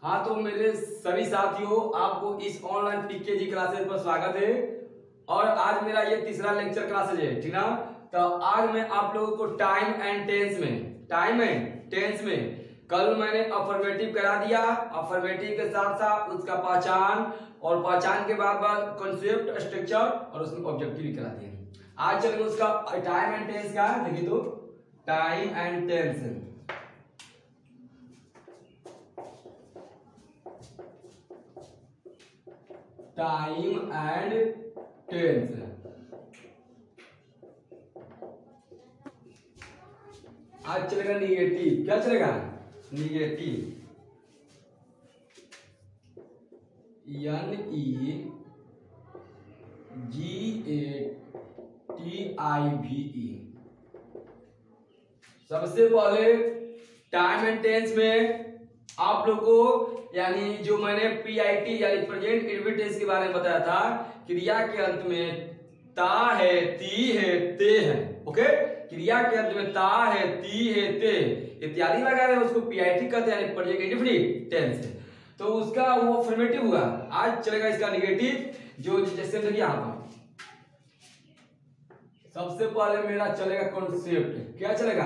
हाँ, तो मेरे सभी साथियों, आपको इस ऑनलाइन पीकेजी क्लासेस पर स्वागत है। और आज मेरा ये तीसरा लेक्चर क्लासेज है, ठीक ना। तो आज मैं आप लोगों को टाइम एंड टेंस में कल मैंने अफर्मेटिव करा दिया। अफर्मेटिव के साथ साथ उसका पहचान और पहचान के बाद कॉन्सेप्ट, स्ट्रक्चर और उसमें ऑब्जेक्टिव भी करा दिया। आज चलेंगे उसका टाइम एंड टेंस का। देखिए तो time and tense, time and tense. आज चलेगा निगेटिव। क्या चलेगा? निगेटिव। NEGATIVE। सबसे पहले टाइम एंड टेंस में आप लोग को यानी जो मैंने PIT यानी प्रेजेंट इंडेफिनिट टेंस के बारे में बताया था, क्रिया के अंत में ता है, ती है, ते है। ओके, क्रिया के अंत में ता है, ती है, ते इत्यादि लगा रहे हैं, उसको PIT कहते हैं, यानी प्रेजेंट इंडेफिनिट टेंस है। तो उसका वो अफर्मेटिव हुआ। आज चलेगा इसका निगेटिव, जो जैसे देखिए यहां पर सबसे पहले मेरा चलेगा कॉन्सेप्ट। क्या चलेगा?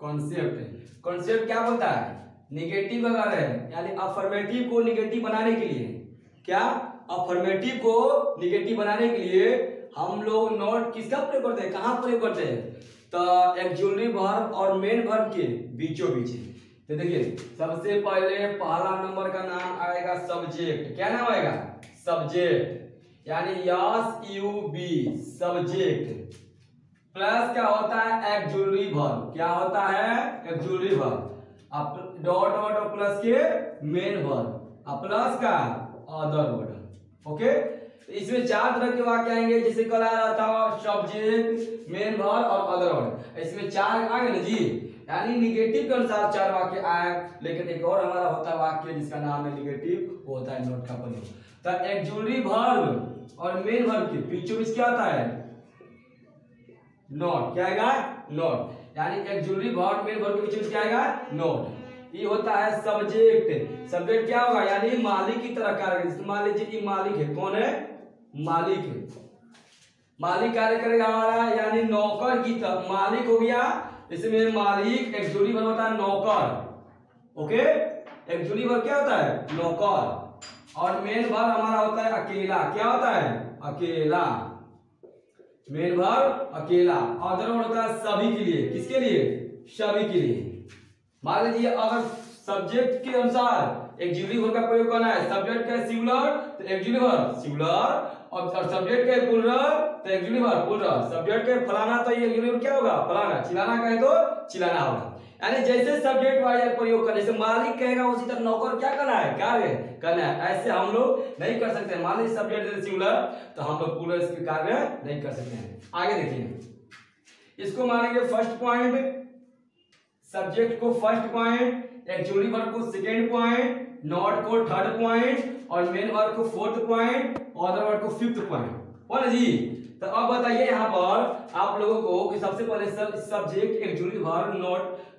कॉन्सेप्ट। कॉन्सेप्ट क्या बोलता है? निगेटिव लगा रहे हैं, यानी अफर्मेटिव को निगेटिव बनाने के लिए। क्या? अफर्मेटिव को निगेटिव बनाने के लिए हम लोग नॉट किसका प्रयोग करते हैं? कहां प्रयोग करते हैं? तो एक्जुलरी वर्ब और मेन वर्ब के बीचों बीच। तो देखिए सबसे पहले पहला नंबर का नाम आएगा सब्जेक्ट। क्या नाम आएगा? सब्जेक्ट, यानी SUB सब्जेक्ट। प्लस क्या होता है? Auxiliary verb. क्या होता है? Auxiliary verb. अब डॉट डॉट और प्लस के मेन वर्ब, अब प्लस का अदर वर्ड। ओके, तो इसमें चार तरह के वाक्य आएंगे, जैसे कल आ रहा था सब्जेक्ट, मेन वर्ब और अदर वर्ड। इसमें चार आ गए ना जी, यानी निगेटिव के अनुसार चार वाक्य आए। लेकिन एक और हमारा होता है वाक्य जिसका नाम है निगेटिव, वो होता है नॉट का प्रयोग। तो एक्जुलरी वर्ब और मेन वर्ब के बीचों बीच क्या होता है? नॉट। क्या आएगा? नॉट। यानी एक्जुलरी वर्ब मेन वर्ब के बीच में क्या आएगा? नॉट। ये होता है सब्जेक्ट। सब्जेक्ट क्या होगा? यानी मालिक की तरह कार्य। मान लीजिए कि मालिक है। कौन है? मालिक है। मालिक कार्य करेगा हमारा, यानी नौकर की तरह। मालिक हो गया, इसमें मालिक एक्जुलरी वर्ब होता है नौकर। ओके, एक्जुलरी वर्ब क्या होता है? नौकर। और मेन वर्ब हमारा होता है अकेला। क्या होता है? अकेला। मेन वर्ब अकेला। अदर वर्ड होता है सभी के लिए। किसके लिए? सभी के लिए। मान लीजिए अगर सब्जेक्ट के अनुसार एक्जुलरी वर्ब का प्रयोग करना है, सब्जेक्ट का सिंगुलर तो एक्जुलरी वर्ब सिंगुलर, और सब्जेक्ट का प्लुरल तो एक्जुलरी वर्ब प्लुरल। सब्जेक्ट का फलाना तो ये एक्जुलरी वर्ब क्या होगा? फलाना। चिलाना कहे तो चिलाना होगा। यानी जैसे सब्जेक्ट वाइज प्रयोग करने से मालिक कहेगा, उसी तरह नौकर क्या करना है? कार्य करना है। ऐसे हम लोग नहीं कर सकते। मान लीजिए सब्जेक्ट सिंगुलर तो हम लोग प्लुरल के कार्य नहीं कर सकते हैं। आगे देखिए, इसको मानेंगे फर्स्ट पॉइंट, सब्जेक्ट को फर्स्ट पॉइंट, एक्जुलरी वर्ब को सेकंड पॉइंट, नॉट को थर्ड पॉइंट और मेन वर्ब को फोर्थ पॉइंट, अदर वर्ब को फिफ्थ पॉइंट। बोला जी। तो अब बताइए यहाँ पर आप लोगों को कि सबसे पहले सब्जेक्ट, एक्जुलरी वर्ब,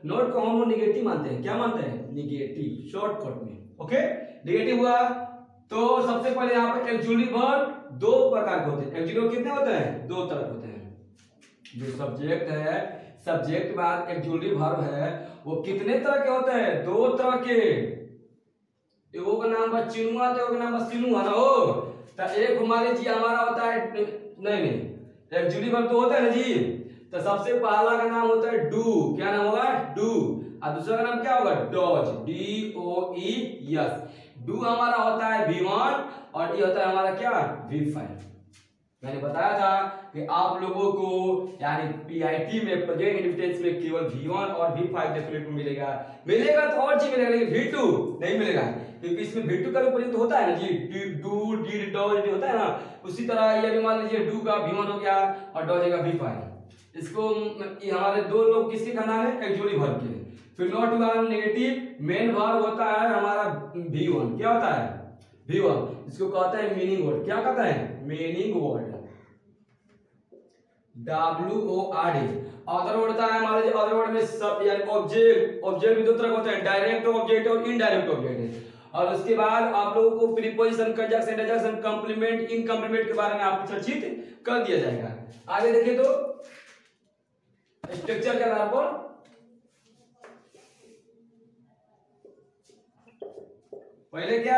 नॉट को हम लोग निगेटिव मानते हैं। क्या मानते हैं? निगेटिव, शॉर्टकट में। ओके, निगेटिव हुआ। तो सबसे पहले यहाँ पर एक्जुलरी वर्ब दो प्रकार के होते हैं। एक्जुलरी वर्ब कितने होते हैं? दो तरह के होते हैं। जो सब्जेक्ट है, सब्जेक्ट बाद एक्जुलरी वर्ब है, वो कितने तरह के होते हैं? दो तरह के। एगो का नाम बा चिनुआ, तो एगो का नाम बा सिनुआ ना हो। तो एक मान लीजिए हमारा होता है नहीं एक्जुलरी वर्ब तो होता है ना जी। तो सबसे पहला का नाम होता है डू। क्या नाम होगा? डू। और दूसरा का नाम क्या होगा? Dodge, DOES। डू हमारा होता है V1 और ये होता है हमारा क्या? V5। मैंने बताया था कि आप लोगों को यानी PIT में प्रेजेंट इंडेफिनिट टेंस में केवल V1 और V5 डेफिनेट मिलेगा। मिलेगा तो और चीज मिलेगा, लेकिन V2 नहीं मिलेगा, क्योंकि इसमें V2 का भी प्रयोग होता है ना जी। डू, डिड, डॉज होता है ना, उसी तरह ये भी मान लीजिए डू का V1 हो गया और डॉज का V5। इसको ये हमारे दो लोग किसके खानदान है? एक्जुलरी वर्ब के। फिर नॉट हुआ नेगेटिव, मेन वर्ब होता है हमारा V1। क्या होता है? V1। इसको कहते हैं मीनिंग वर्ड। क्या कहता है? Meaning word, WORD। Other word होता है हमारे, अदर वर्ड में सब यानी ऑब्जेक्ट भी दो तरह के होते हैं, डायरेक्ट ऑब्जेक्ट और इनडायरेक्ट ऑब्जेक्ट। और उसके बाद आप लोगों को प्रीपोजिशन, कंजक्शन, एडजक्शन, कॉम्प्लीमेंट, इनकॉम्प्लीमेंट के बारे में आपको चर्चित कर दिया जाएगा। आगे देखिए तो स्ट्रक्चर के आधार पर पहले क्या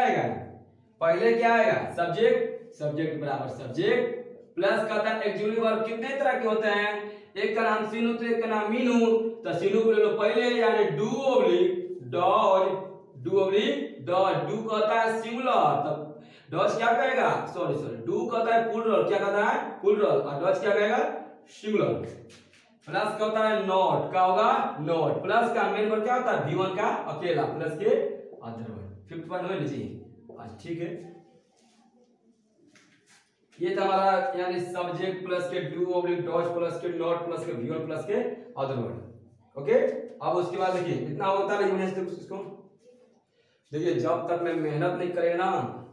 आएगा सब्जेक्ट, सब्जेक्ट बराबर सब्जेक्ट प्लस कहता है एक्सक्लूसिव वर्ब कितने तरह के होते हैं, एक का नाम सीनू तो एक का नाम मीनू, तो सीनू को ले लो पहले यानी do oblique does, do oblique does, do कहता है सिंगुलर, तब डॉज क्या कहेगा, सॉरी डू कहता है प्लूरल, क्या कहता है प्लूरल, और डॉज क्या कहेगा सिंगुलर। प्लस का होता है नॉट, क्या होगा नॉट, प्लस का मेन वर्ब क्या होता है V1 का अकेला, प्लस के अदर वर्ब। 5th पॉइंट हो लीजिए आज, ठीक है। ये था हमारा यानी सब्जेक्ट प्लस के डू ऑब्लिक डॉज प्लस के नॉट प्लस के V1 प्लस के अदर वर्ड। ओके, अब उसके बाद देखिए इतना होता है इसको देखिए, जब तक मैं मेहनत नहीं करेगा ना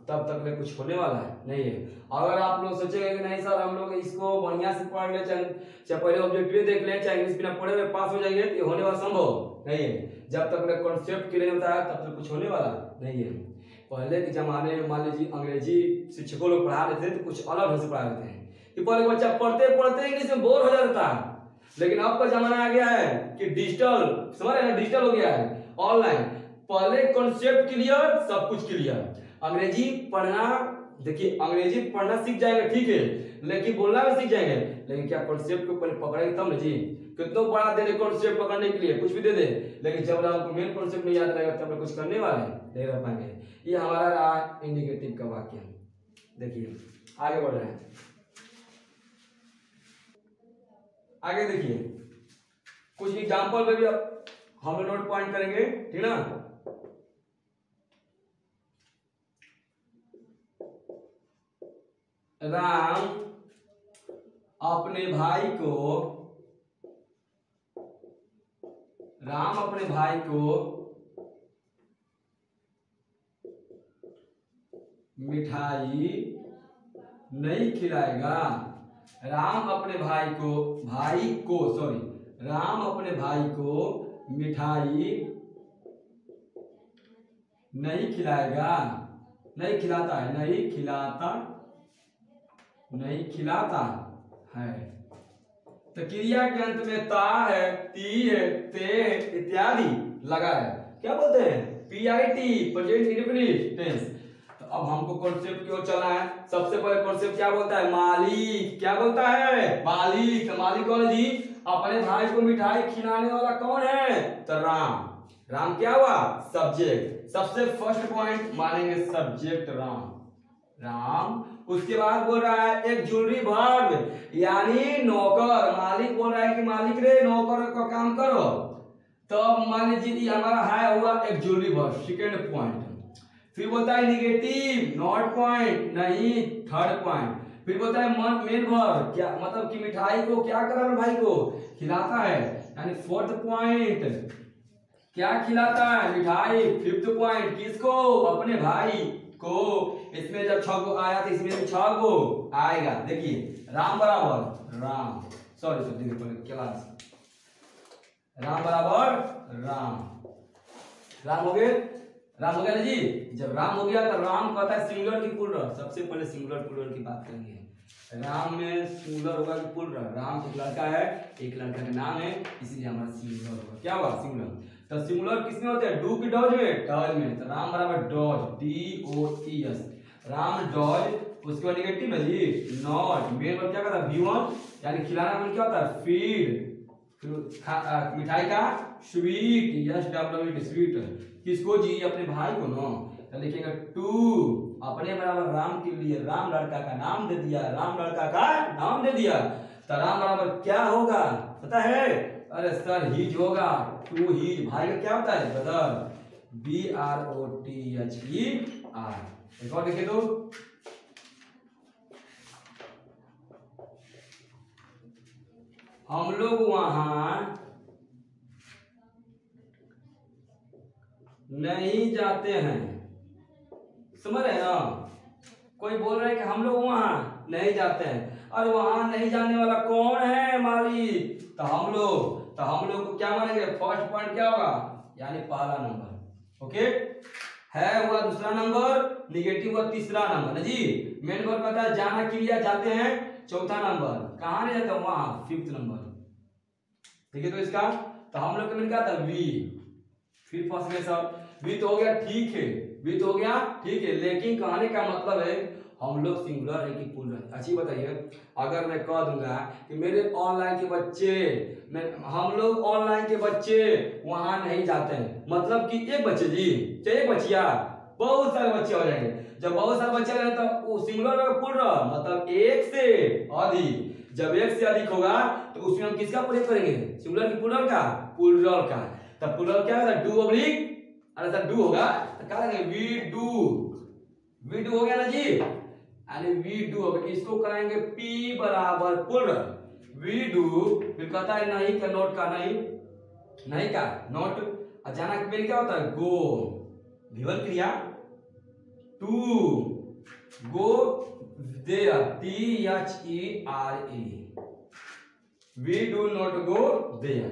तब तक में कुछ होने वाला है नहीं है। अगर आप लोग सोचेंगे कि नहीं सर हम लोग इसको बढ़िया से पढ़ ले, चाहे पहले ऑब्जेक्टिव देख ले, चाहे इंग्लिश बिना पढ़े हुए पास हो जाएंगे, तो होने वाला संभव नहीं है। जब तक मैं कॉन्सेप्ट क्लियर होता है तब तक कुछ होने वाला नहीं है। पहले के जमाने में मान लीजिए अंग्रेजी शिक्षकों लोग पढ़ा रहे थे तो कुछ अलग ढंग से पढ़ा रहे थे कि पहले बच्चा पढ़ते पढ़ते इंग्लिश में बोर हो जाता था, लेकिन अब का जमाना आ गया है कि डिजिटल, समझ रहे हैं, डिजिटल हो गया है, ऑनलाइन। पहले कॉन्सेप्ट क्लियर, सब कुछ क्लियर। अंग्रेजी पढ़ना, देखिए अंग्रेजी पढ़ना सीख जाएंगे ठीक है, लेकिन बोलना भी सीख जाएंगे, लेकिन क्या कॉन्सेप्ट को पहले पकड़ेंगे तब ना जी। कितना बड़ा दे दे कॉन्सेप्ट पकड़ने के लिए, कुछ भी दे दे, लेकिन जब आपको मेन कॉन्सेप्ट नहीं याद रहेगा तब कुछ करने वाले नहीं रह पाएंगे। ये हमारा रहा इंडिकेटिव का वाक्य। देखिए आगे बढ़ रहे हैं, आगे देखिए कुछ एग्जांपल में भी अब हम लोग नोट पॉइंट करेंगे, ठीक ना। राम अपने भाई को मिठाई नहीं खिलाएगा। राम अपने भाई को मिठाई नहीं खिलाएगा, नहीं खिलाता है। तो क्रिया के अंत में ता है, ती है, ते है इत्यादि लगा है, क्या बोलते हैं PIT, प्रेजेंट इंडेफिनिट टेंस। तो अब हमको कॉन्सेप्ट की ओर चलना है। सबसे पहले कॉन्सेप्ट क्या बोलता है, मालिक, क्या बोलता है मालिक। मालिक कौन जी, अपने भाई को मिठाई खिलाने वाला कौन है, तो राम। राम क्या हुआ, सब्जेक्ट। सबसे फर्स्ट पॉइंट मानेंगे सब्जेक्ट राम। उसके बाद बोल रहा है एक जरूरी वर्ब यानी नौकर। मालिक बोल रहा है कि मालिक रे नौकर का काम करो, तो मान लीजिए हमारा है हुआ एक जरूरी वर्ब, सेकेंड पॉइंट। फिर बोलता है निगेटिव, नॉट पॉइंट नहीं, थर्ड पॉइंट। फिर बोलता है मेन वर्ब, क्या मतलब कि मिठाई को क्या कर रहा है, भाई को खिलाता है, यानी फोर्थ पॉइंट क्या खिलाता है, मिठाई। फिफ्थ पॉइंट किसको, अपने भाई को। इसमें जब 6 को आया तो इसमें भी 6 को आएगा। देखिए राम बराबर राम, सॉरी देखिए क्लास, राम बराबर राम हो गया ना जी। जब राम हो गया तो राम कहता है सिंगुलर की प्लूरल। सबसे पहले सिंगुलर प्लूरल की बात करेंगे। राम में सिंगुलर होगा कि प्लूरल। राम एक लड़का है, एक लड़का का नाम है, इसीलिए हमारा सिंगुलर होगा। क्या हुआ सिंगुलर। तो सिंगुलर किसमें होते हैं, डू की डॉज में, डॉज में। तो राम बराबर डॉज, DOES, राम डॉज। उसके बाद निगेटिव है जी नॉट। मेन वर्ब क्या करता है V1, यानी खिलाना मतलब क्या होता है फीड। फिर मिठाई का स्वीट, SWEET, स्वीट। किसको जी, अपने भाई को ना। तो लिखेंगे टू, अपने बराबर राम के लिए राम लड़का का नाम दे दिया, तो राम बराबर क्या होगा पता है, अरे सर हीज होगा। टू हीज, भाई का क्या होता है ब्रदर, BROTHER। एक और लिखे दो, हम लोग वहां नहीं जाते हैं। समझ रहे हैं ना, कोई बोल रहा है कि हम लोग वहां नहीं जाते हैं, और वहां नहीं जाने वाला कौन है, मालिक। तो हम लोग को क्या मानेंगे, फर्स्ट पॉइंट क्या होगा, यानी पहला नंबर। ओके, है हुआ दूसरा नंबर, निगेटिव हुआ तीसरा नंबर ना जी। मेन वर्ब कहता है जाना क्रिया जाते हैं चौथा नंबर, कहाँ नहीं जाता वहां फिफ्थ नंबर। ठीक है तो इसका तो हम लोग का क्या था वी, फिर फंस गए सब। वी तो हो गया ठीक है, वी तो हो गया ठीक है, लेकिन कहने का मतलब है हम लोग सिंगुलर है कि प्लूरल। अच्छी बताइए, अगर मैं कह दूंगा कि मेरे ऑनलाइन के बच्चे, हम लोग ऑनलाइन के बच्चे वहां नहीं जाते हैं, मतलब कि एक बच्चे जी चाहे एक बच्चिया, बहुत सारे बच्चे हो जाएंगे। जब बहुत सारे बच्चे हो जाएंगे तो वो सिंगुलर और प्लूरल, मतलब एक से अधिक। जब एक से अधिक होगा तो उसमें हम किसका प्रयोग करेंगे, सिंगुलर की प्लूरल का, प्लूरल का। तब प्लूरल क्या होगा, डू ऑब्लिक, अरे सर डू होगा तो क्या करेंगे वी डू, वी डू हो गया ना जी, यानी वी डू हो गया। इसको कराएंगे पी बराबर प्लूरल, वी डू, फिर कहता है नहीं का, नोट का नहीं, नहीं का नोट, अचानक में क्या होता है गो, विवल क्रिया, to go there, T H E R E, we do not go there.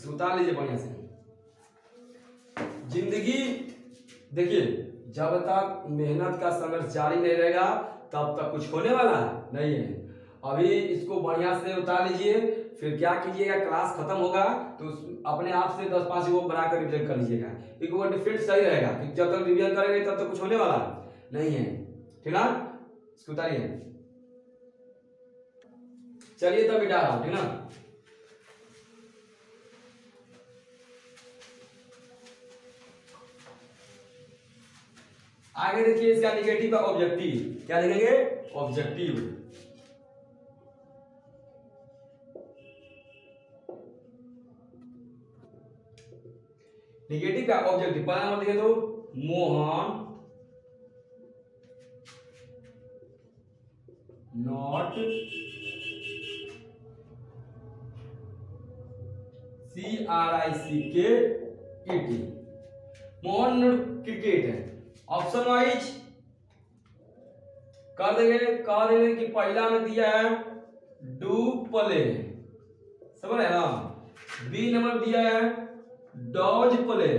उतार लीजिए बढ़िया से। जिंदगी देखिए, जब तक मेहनत का संघर्ष जारी नहीं रहेगा तब तक कुछ होने वाला नहीं है। अभी इसको बढ़िया से उतार लीजिए, फिर क्या कीजिएगा, क्लास खत्म होगा तो अपने आप से 10-5 वो बना कर रिविजन कर लीजिएगा, क्योंकि वो डिफरेंट सही रहेगा, क्योंकि जब तक रिविजन करेंगे तब तक कुछ होने वाला नहीं है। ठीक ना, इसको उतारिए। चलिए तब मिटा रहा हूं, ठीक ना। आगे देखिए इसका निगेटिव का ऑब्जेक्टिव, क्या लिखेंगे, ऑब्जेक्टिव। निगेटिव का ऑब्जेक्टिव पहला नंबर लिखे तो Mohan not CRICKET, Mohan not cricket है। ऑप्शन वाइज कर देंगे, कह देंगे कि पहला में दिया है डू प्ले, समझ रहे ना। बी नंबर दिया है डॉज प्ले,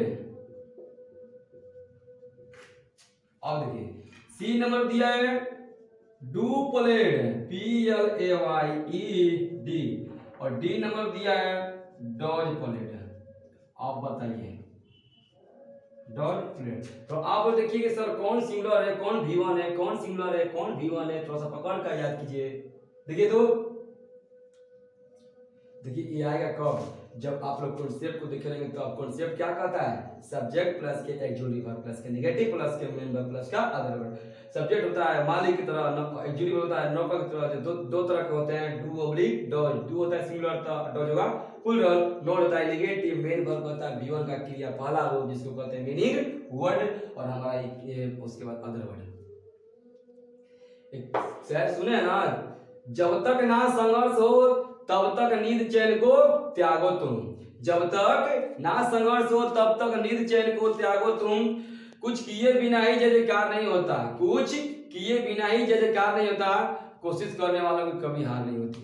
और देखिए सी नंबर दिया है डू प्लेड, PLAYED, और डी नंबर दिया है डॉज प्लेड। आप बताइए डॉज प्लेड, तो आप देखिए कि सर कौन सिंगुलर है, कौन V1 है, कौन सिंगुलर है, कौन V1 है, थोड़ा सा पकड़ कर याद कीजिए। देखिए तो देखिए ये आएगा कब, जब आप लोग कॉन्सेप्ट को देखे रहेंगे। तो आप कॉन्सेप्ट क्या कहता है, सब्जेक्ट प्लस के एक्सक्लूसिव वर्ब प्लस के नेगेटिव प्लस के मेन वर्ब प्लस का अदर वर्ब। सब्जेक्ट होता है मालिक की तरह, एक्सक्लूसिव होता है नौकर की तरह। दो तरह के होते हैं, डू ऑब्लिक डॉज, डू होता है सिंगुलर तो डॉज होगा प्लूरल, नॉट होता है नेगेटिव, मेन वर्ब होता है V1 का क्रिया पहला रूप जिसको कहते हैं मीनिंग वर्ड, और हमारा उसके बाद अदर वर्ड। एक शायद सुने ना, जब तक ना संघर्ष हो तब तक नींद चैन को त्यागो तुम, जब तक ना संघर्ष हो तब तक नींद चैन को त्यागो तुम, कुछ किए बिना ही जय जयकार नहीं होता, कुछ किए बिना ही जय जयकार नहीं होता, कोशिश करने वालों की कभी हार नहीं होती।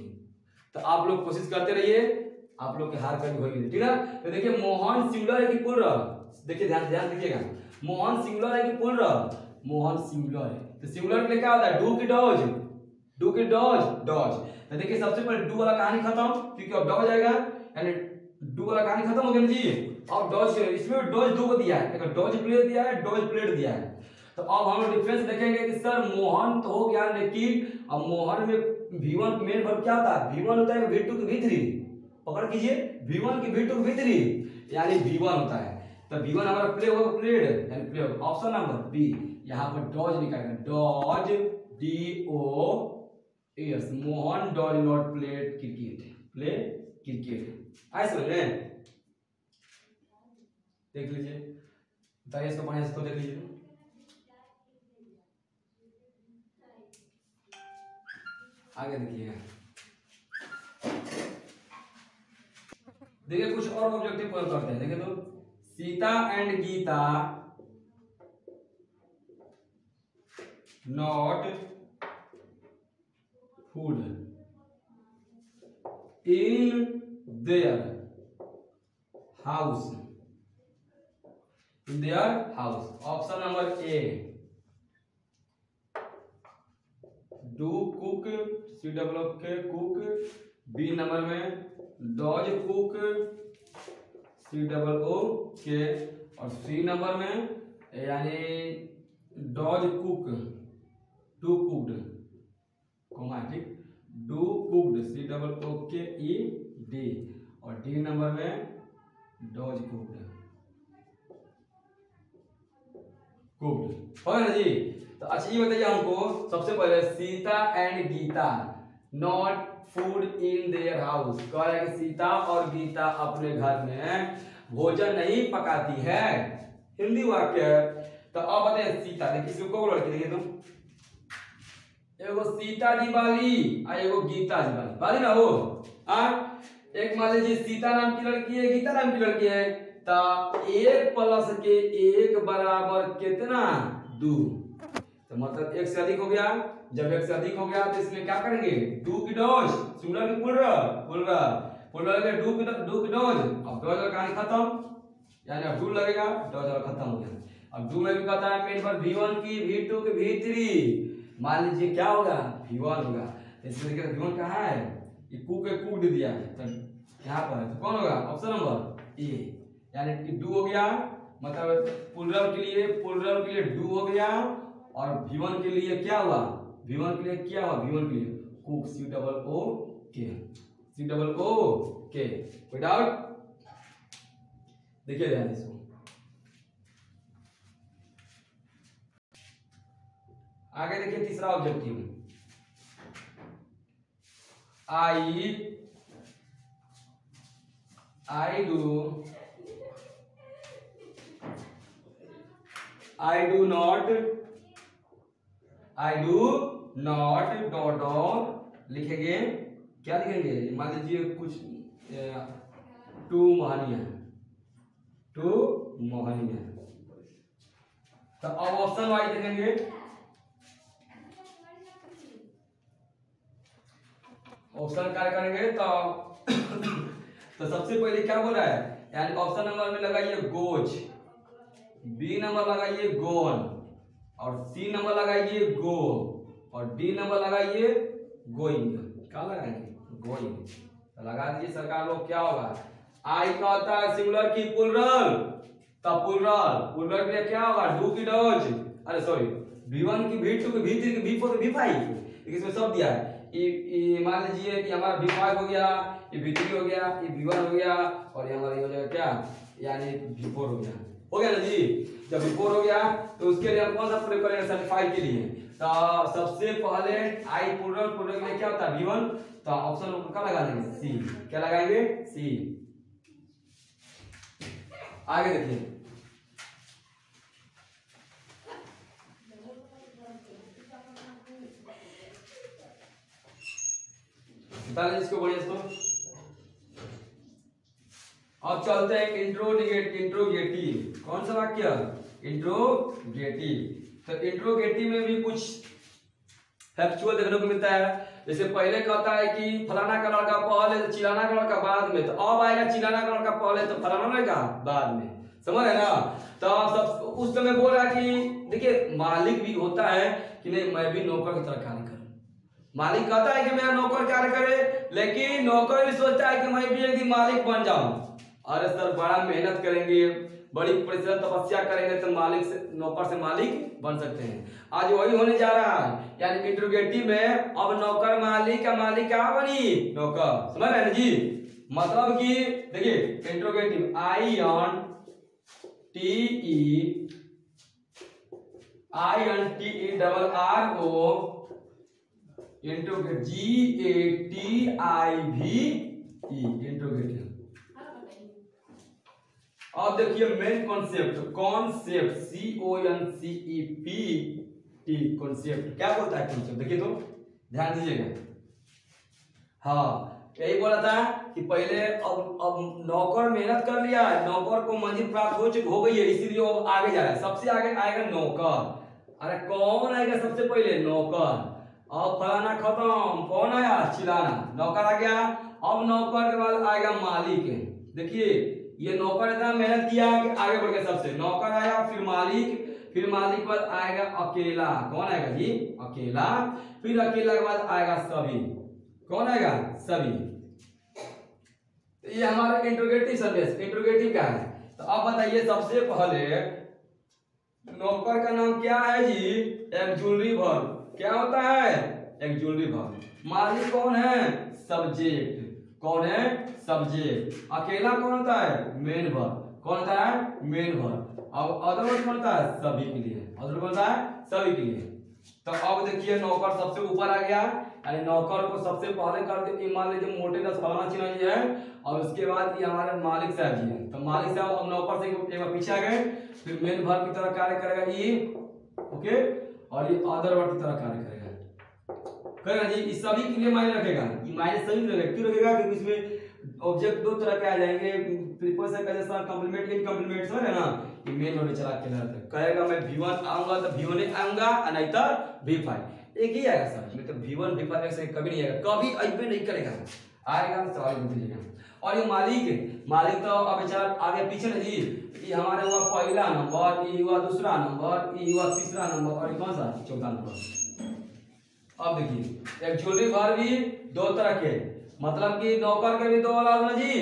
तो आप लोग कोशिश करते रहिए, आप लोग की हार कभी होगी, ठीक है। तो देखिए मोहन सिंगुलर है कि प्लूरल, देखिए ध्यान ध्यान दीजिएगा, मोहन सिंगुलर है कि प्लूरल, मोहन सिंगुलर है। तो सिंगुलर के लिए क्या होता है, डू की डॉज, डू की डॉज, डॉज। तो देखिए सबसे पहले डू वाला कहानी खत्म, क्योंकि अब डॉज आएगा, यानी डू वाला कहानी खत्म हो गया जी। अब डॉज, इसमें डॉज दो को दिया है, एक डॉज प्लेट दिया है, डॉज प्लेट दिया है। तो अब हम लोग डिफरेंस देखेंगे कि सर मोहन तो हो गया, लेकिन अब मोहन में V1 मेन वर्ब क्या था, V1 होता है V2 की V3, पकड़ कीजिए V1 की V2 की V3, यानी V1 होता है। तो V1 हमारा प्ले होगा, प्लेड यानी प्ले होगा। ऑप्शन नंबर बी, यहाँ पर डॉज लिखा है, does DOS, Mohan does not play cricket, play cricket. आए समझ में, देख लीजिए, बताइए इसको बढ़िया से तो देख लीजिए। आगे देखिएगा, देखिए कुछ और ऑब्जेक्टिव पूरा करते हैं। देखिए तो Sita and Gita not food in their house, in their house. Option number A, do cook, C double K cook. B number में does cook, C double O K. और सी नंबर में यानी does cook, do cooked, comma ठीक, do cooked, C double O K E D. और D number में does cooked, cooked हो गया ना जी। तो अच्छा ये बताइए हमको सबसे पहले, Sita and Gita not food in their house. कह रहा है कि सीता और गीता अपने घर में भोजन नहीं पकाती है, हिंदी वाक्य है। तो अब बताइए सीता, देखिए इसको को लड़की देखिए तुम, एगो सीता जी वाली और एगो गीता जी वाली, वाली ना हो। एक मान लीजिए सीता नाम की लड़की है, गीता नाम की लड़की है, तो 1 प्लस के 1 बराबर कितना, 2। तो मतलब 1 से अधिक हो गया। जब 1 से अधिक हो गया तो इसमें क्या करेंगे, 2 की डॉज, सिंगुलर की प्लुरल के 2 की डॉज। अब डॉज का कहानी खत्म, यानी अब 2 लगेगा, डॉज वाला खत्म हो गया। अब 2 में भी कहता है मेन पर V1 की, V2 की, V3। मान लीजिए क्या होगा, V1 होगा। इसमें देखिए V1 कहाँ है, ये कुक के कुक दे दिया है, तो यहाँ पर है, तो कौन होगा, ऑप्शन नंबर ए, यानी 2 हो गया। मतलब प्लुरल के लिए 2 हो गया। और V1 के लिए क्या हुआ, V1 के लिए क्या हुआ, V1 के लिए कुक, सी डबल ओ के, सी डबल ओ के। कोई डाउट, देखिए ध्यान इसको। आगे देखिए तीसरा objective, I do not dot dot लिखेंगे, क्या लिखेंगे, मान लीजिए कुछ 2 मोहनिया, तो अब ऑप्शन वाइज देखेंगे। ऑप्शन कार्य करेंगे तो सबसे पहले क्या बोल रहा है, यानी ऑप्शन नंबर में लगाइए गोज, बी नंबर लगाइए गोन, और सी नंबर लगाइए गो, और डी नंबर लगाइए गोइंग। क्या लगाएंगे, गोइंग। तो लगा दीजिए सरकार लोग, क्या होगा, आई का होता है सिंगुलर की प्लुरल, तब प्लुरल के लिए क्या होगा, 2 की डॉज, अरे सॉरी V1 की, V2 की, V3 की, V4 की, V5, इसमें सब दिया है। ये मान लीजिए कि हमारा V5 हो गया, ये V3 हो गया, ये V1 हो गया, और ये हमारा ये हो जाएगा क्या, यानी V4 हो गया ना जी। जब V4 हो गया तो उसके लिए हम कौन सा प्रयोग करेंगे, सर्टिफाइड के लिए। तो सबसे पहले आई प्लुरल के लिए क्या होता है, V1, तो ऑप्शन क्या लगा देंगे, सी। क्या लगाएंगे, सी। आगे देखिए, इसको बढ़िया इसको। अब चलते हैं इंट्रोगेटिव। कौन सा वाक्य, इंट्रोगेटिव। तो इंट्रोगेटिव में भी कुछ फैक्चुअल देखने को मिलता है। जैसे पहले कहता है कि फलाना का लड़का पहले, तो चिलाना का लड़का बाद में, तो अब आएगा चिलाना का लड़का पहले, तो फलाना लड़का बाद में, समझ है ना। तो सब उस समय बोल रहा है कि देखिए मालिक भी होता है कि नहीं, मैं भी नौकर की तरह कार्य करूं। मालिक कहता है कि मेरा नौकर कार्य करे, लेकिन नौकर भी सोचता है कि मैं भी एक दिन मालिक बन जाऊं। अरे सर बड़ा मेहनत करेंगे, बड़ी परिश्रम तपस्या करेंगे, तो मालिक से, नौकर से मालिक बन सकते हैं। आज वही होने जा रहा है, यानी इंट्रोगेटिव में अब नौकर मालिक का मालिक क्या बनी, नौकर। समझ रहे हैं जी, मतलब कि देखिए इंट्रोगेटिव INTERRO इंट्रोगेटिव इंट्रोगेटिव। अब देखिए मेन कॉन्सेप्ट CONCEPT कॉन्सेप्ट क्या बोलता है, कॉन्सेप्ट देखिए तो ध्यान दीजिएगा। हाँ यही बोला था कि पहले अब नौकर मेहनत कर लिया, नौकर को मंजिल प्राप्त हो गई है, इसीलिए वो आगे जा रहा है। सबसे आगे आएगा नौकर। अरे कौन आएगा सबसे पहले, नौकर। अब फलाना खत्म, कौन आया, चिलाना, नौकर आ गया। अब नौकर के बाद आएगा मालिक। देखिए ये नौकर इतना मेहनत किया कि आगे बढ़ गया सबसे, नौकर आया फिर मालिक, फिर मालिक के बाद आएगा अकेला, कौन आएगा जी अकेला, फिर अकेला के बाद आएगा सभी, कौन आएगा सभी। ये हमारा इंट्रोगेटिव सेंटेंस, इंट्रोगेटिव क्या है। तो अब बताइए सबसे पहले नौकर का नाम क्या है जी, एक्जुलरी वर्ब, क्या होता है एक्जुलरी वर्ब। मालिक कौन है सब्जेक्ट, कौन है सब्जेक्ट। अकेला कौन होता है मेन वर्ब, कौन होता है मेन वर्ब। अब अदर वर्ब कौन होता है सभी के लिए, अदर वर्ब होता है सभी के लिए। तो अब देखिए नौकर सबसे ऊपर आ गया, यानी नौकर को सबसे पहले कर दे, मान लीजिए मोटे दस फलाना चिन्ह जी है, और उसके बाद ये हमारे मालिक साहब जी हैं। तो मालिक साहब अब नौकर से एक बार पीछे आ गए, फिर मेन वर्ब की तरह कार्य करेगा ये, ओके, और ये अदर वर्ब की तरह कार्य करेगा जी। इस सभी के लिए मायने रखेगा, ये मायने सभी रखेगा, क्यों रखेगा क्योंकि इसमें ऑब्जेक्ट दो तरह के आ जाएंगे, प्रीपोजिशन का जैसा कॉम्प्लीमेंट इनकॉम्प्लीमेंट समझ है ना, ये मेन और चला के रहता कहेगा मैं V1 आऊंगा तो V1 आऊंगा, नहीं तो V5 एक ही आएगा सर, नहीं तो V1 V5 ऐसे कभी नहीं आएगा, कभी अइबे नहीं करेगा, आएगा तो सवाल पूछ लीजिएगा। और ये मालिक, मालिक तो अब बेचारा आगे पीछे ना जी, ये हमारे हुआ पहला नंबर, ये हुआ दूसरा नंबर, ये हुआ तीसरा नंबर, और ये कौन सा चौथा नंबर। अब देखिए एक्चुअली वर्ब भी दो तरह के, मतलब कि नौकर के भी दो औलाद ना जी,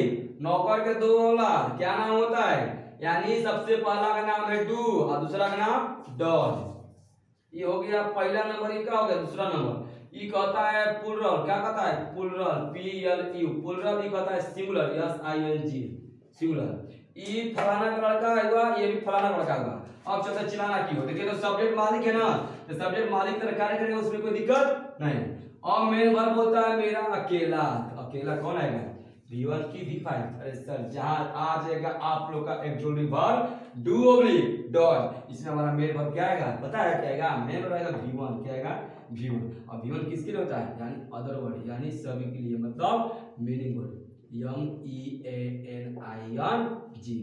नौकर के दो औलाद, क्या नाम होता है, यानी सबसे पहला का नाम है डू और दूसरा का नाम डॉज। ये हो गया पहला नंबर, ये क्या हो गया दूसरा नंबर। ये कहता है प्लुरल, क्या कहता है प्लुरल, PLU प्लुरल। ये कहता है सिंगुलर, SING सिंगुलर। ये फलाना का लड़का हुआ, ये भी फलाना लड़का हुआ। अब चलते चिल्लाना क्यों, देखिए तो सब्जेक्ट मालिक है ना, तो सब्जेक्ट मालिक तरह कार्य करेगा, उसमें कोई दिक्कत नहीं। और मेन वर्ब होता है मेरा अकेला, तो अकेला कौन आएगा V1 की V5। अरे सर जहां आ जाएगा आप लोग का actually verb do oblique does, इसमें हमारा मेन वर्ब क्या आएगा पता है क्या आएगा, मेन वर्ब आएगा V1, क्या आएगा V1। और V1 किसके लिए होता है, यानी अदर वर्ड, यानी सभी के लिए, मतलब meaning word, MEANING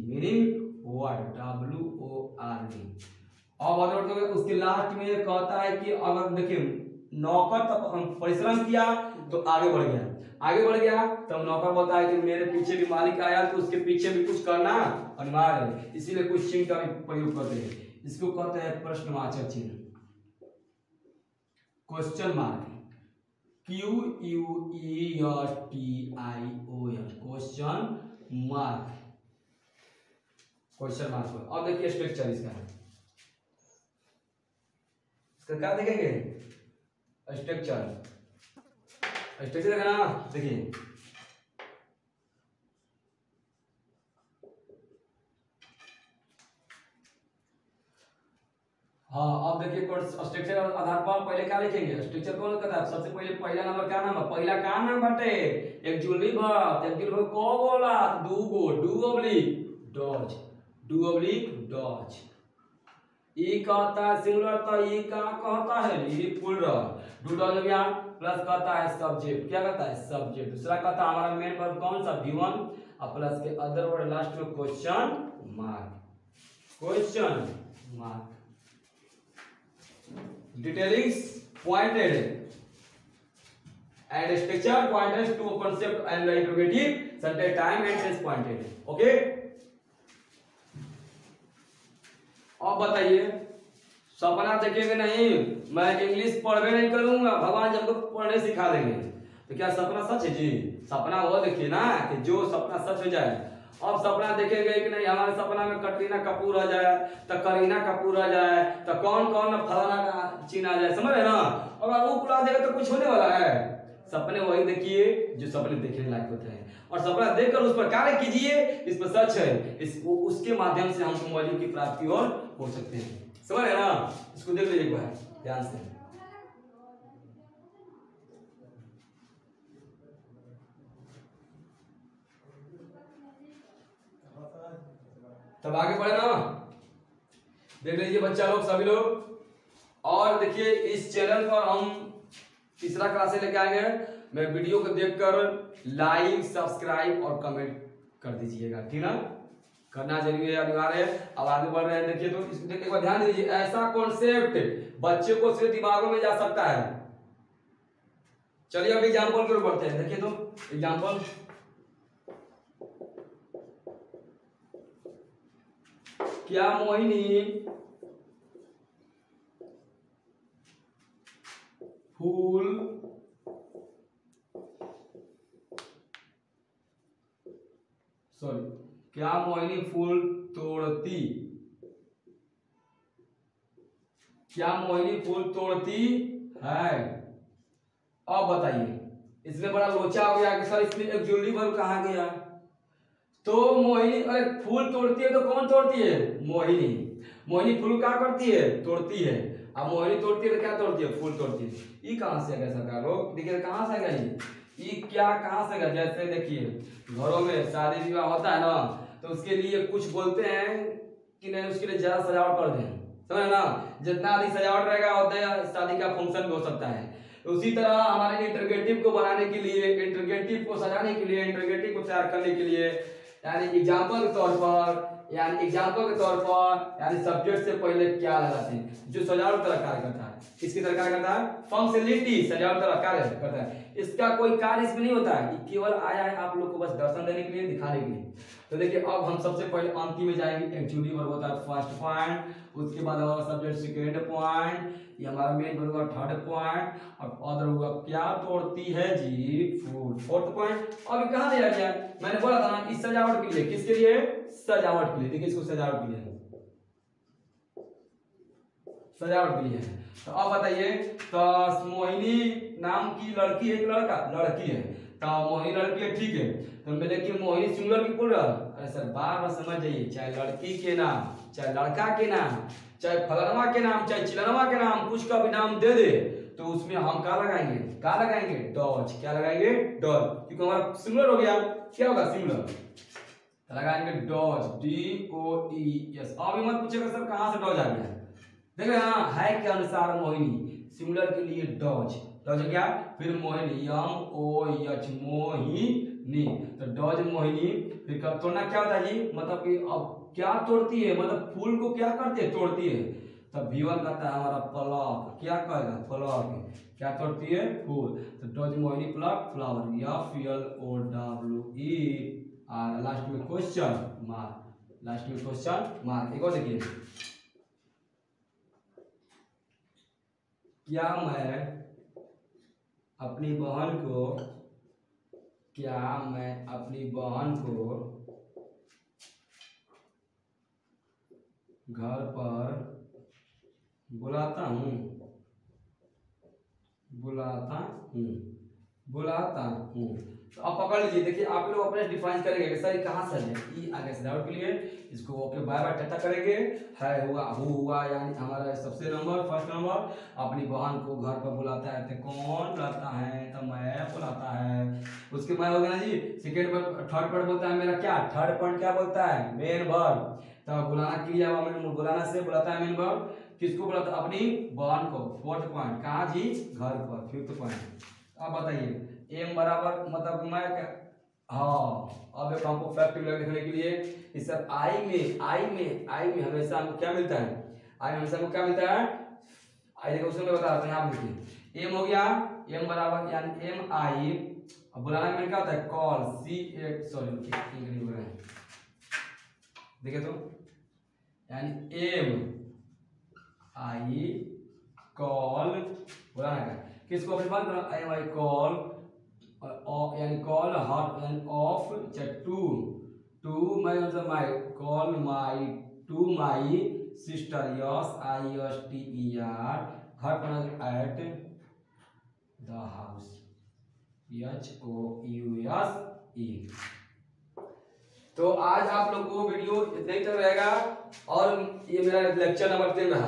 meaning word, WORD। अब अदर वर्ड उसके लास्ट में ये कहता है कि अगर देखिए नौकर तब परिश्रम किया तो आगे बढ़ गया, आगे बढ़ गया तब नौकर बोलता है कि मेरे पीछे भी मालिक आया तो उसके पीछे भी कुछ करना अनिवार्य है, इसीलिए कुछ चिन्ह का भी प्रयोग करते हैं, इसको कहते हैं प्रश्नवाचक चिन्ह, question mark, QUESTION question mark, question mark. अब देखिए स्ट्रक्चर इसका क्या देखेंगे, स्ट्रक्चर, स्ट्रक्चर देखना देखिए, हाँ अब देखिए स्ट्रक्चर आधार पर पहले क्या लिखेंगे, स्ट्रक्चर कौन कहता है, सबसे पहले पहला नंबर क्या नाम है, पहला क्या नाम बटे एक्चुअली वर्ब, एक्चुअली वर्ब को बोला do go, do oblique does, do oblique does. E कहता है सिंगुलर, तो ई का कहता है ये प्लुरल, डू डॉज हो गया, प्लस कहता है सब्जेक्ट, क्या कहता है सब्जेक्ट, दूसरा कहता है हमारा मेन वर्ब कौन सा V1, और प्लस के अदर वर्ड लास्ट में question mark, question mark. Detailings pointed and structure pointed to concept and the interrogative sentence time and tense pointed. Okay? अब बताइए सपना देखेंगे नहीं, मैं इंग्लिश पढ़वे नहीं करूंगा, भगवान जब को पढ़ने सिखा देंगे, तो क्या सपना सच है जी, सपना वो देखिए ना कि जो सपना सच हो जाए। अब सपना देखेंगे कि नहीं हमारे सपना में कटरीना कपूर आ जाए, तो करीना कपूर आ जाए, तो कौन कौन फलाना का चिन्ह आ जाए, समझ रहे ना, अगर वो पूरा देगा तो कुछ होने वाला है। सपने वही देखिए जो सपने देखने लायक होते हैं, और सपना देखकर उस पर कार्य कीजिए, इस पर सच है, उसके माध्यम से हम मौजूद की प्राप्ति और हो सकते हैं, समझ रहे ना। इसको देख लीजिए एक बार ध्यान से। तब आगे बढ़े ना, देख लीजिए बच्चा लोग सभी लोग। और देखिए इस चैनल पर हम तीसरा क्लास से लेके आए हैं, मैं वीडियो को देखकर लाइक सब्सक्राइब और कमेंट कर दीजिएगा, ठीक है, करना जरूरी है, अनिवार्य है। अब आगे बढ़ रहे हैं, देखिए तो इसको एक बार ध्यान दीजिए, ऐसा कॉन्सेप्ट बच्चे को सिर्फ दिमागों में जा सकता है। चलिए अब एग्जाम्पल की ओर बढ़ते हैं, देखिए तो एग्जाम्पल, क्या मोहिनी फूल क्या मोहिनी फूल तोड़ती? क्या मोहिनी फूल तोड़ती है? अब बताइए, इसमें बड़ा लोचा हो गया कि सर इसमें एक ज्वेलरी वर्ब कहाँ गया? तो मोहिनी, अरे फूल तोड़ती है तो कौन तोड़ती है? मोहिनी। मोहिनी फूल क्या करती है? तोड़ती है। अब मोहिनी तोड़ती है तो क्या तोड़ती है? फूल तोड़ती है। ये कहाँ से आ गया सरकार लोग? देखिए कहाँ से आ गया ये क्या कहाँ से आ गया? जैसे देखिए घरों में शादी विवाह होता है ना, तो उसके लिए कुछ बोलते हैं कि नहीं उसके लिए ज्यादा सजावट कर दें, समझे ना? जितना अधिक सजावट रहेगा उतना शादी का फंक्शन हो सकता है। तो उसी तरह हमारे इंटरगेटिव को बनाने के लिए, इंटरगेटिव को सजाने के लिए, इंटरगेटिव को तैयार करने के लिए, यानी एग्जाम्पल के तौर पर, यानी सब्जेक्ट से पहले क्या लगाते हैं? जो सजावट तरह कार्य करता है। किसकी तरह कार्य करता है? फंक्शनलिटी, सजावट तरह कार्य करता है। इसका कोई कार्य इसमें नहीं होता है, ये केवल आया है आप लोग को बस दर्शन देने के लिए, दिखाने के लिए। तो देखिए अब हम सबसे पहले अंतिम में जाएंगे। एक्चुअली वर्ब होता है फर्स्ट पॉइंट, उसके बाद हमारा सब्जेक्ट सेकेंड पॉइंट, ये हमारा मेन वर्ब हुआ थर्ड पॉइंट, और अदर हुआ क्या तोड़ती है जी? फूल, फोर्थ पॉइंट। अब कहाँ दिया गया? मैंने बोला था ना इस सजावट के लिए। किसके लिए? सजावट के लिए। देखिए इसको सजावट के लिए, सजावट के लिए है। तो अब बताइए, तो मोहिनी नाम की लड़की है कि लड़का? लड़की है। तो मोहिनी लड़की है, ठीक है। तो मैं देखिए मोहिनी सिंगुलर की प्लूरल। अरे सर बार बार समझ जाइए, चाहे लड़की के नाम, चाहे लड़का के नाम, चाहे फलनवा के नाम, चाहे चिलनवा के नाम, कुछ का भी नाम दे दे तो उसमें हम क्या लगाएंगे? क्या लगाएंगे? डॉज। क्या लगाएंगे? डॉज, क्योंकि हमारा सिंगुलर हो गया। क्या होगा? सिंगुलर लगाएंगे डॉज, DOES। अभी मत पूछेगा सर कहां से डॉज आ गया। देखो यहाँ है के अनुसार मोहिनी, सिंगुलर के लिए डॉज, डॉज क्या? फिर मोहिनी, MOH, मोहिनी। तो डॉज मोहिनी। फिर कब तोड़ना क्या होता है जी? मतलब कि अब क्या तोड़ती है? मतलब फूल को क्या करती है? तोड़ती है। तब V1 कहता है हमारा प्लक। क्या कहेगा? प्लक। क्या तोड़ती है? फूल। तो does Mohini pluck flower, FLOWE। और लास्ट में क्वेश्चन मार्क, लास्ट में क्वेश्चन मार्क। एक और देखिए, क्या मैं अपनी बहन को, क्या मैं अपनी बहन को घर पर बुलाता हूँ, बुलाता हूँ, बुलाता हूँ। तो आप पकड़ लीजिए। देखिए आप लोग अपने डिफाइन करेंगे कि सर कहाँ से है। ई आगे सजावट के लिए इसको ओके बाय बाय टाटा करेंगे। है हुआ, हु हुआ, यानी हमारा सबसे नंबर फर्स्ट नंबर। अपनी बहन को घर पर बुलाता है तो कौन बुलाता है? तो मैं बुलाता है। उसके बाद हो गया ना जी सेकेंड पर। थर्ड पॉइंट बोलता है मेरा क्या? थर्ड पॉइंट क्या बोलता है? Main verb. तो बुलाना क्रिया, बुलाना से बुलाता है मेन वर्ब। किसको बुलाता? अपनी बहन को। फोर्थ पॉइंट कहाँ जी? घर पर। फिफ्थ पॉइंट अब बताइए, एम बराबर मतलब मैं हाँ, अब एक हमको फैक्ट लिखने के लिए इस सर आई में हमेशा हमको क्या मिलता है? आई में हमेशा हमको क्या मिलता है? आई देखो उसमें बता रहा हूँ, यहाँ देखिए एम हो गया, एम बराबर यानी MI। अब बुलाना में क्या होता है? कॉल, देखिए तो यानी MI कॉल, बुलाना का किसको? अपनी बात करो, MI कॉल, यानी call her and of to my मतलब my call my to my sister, SISTER, घर पर एट द हाउस, HOUSE। तो आज आप लोग को वीडियो इतना ही तक रहेगा और ये मेरा लेक्चर नंबर 3 रहा,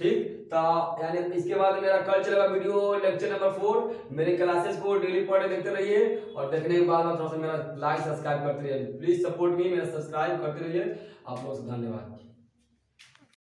ठीक। तो यानी इसके बाद मेरा कल चलेगा वीडियो लेक्चर नंबर 4। मेरे क्लासेस को डेली पढ़ देखते रहिए और देखने के बाद थोड़ा सा मेरा लाइक सब्सक्राइब करते रहिए। प्लीज सपोर्ट मी, मेरा सब्सक्राइब करते रहिए। आप लोगों से धन्यवाद।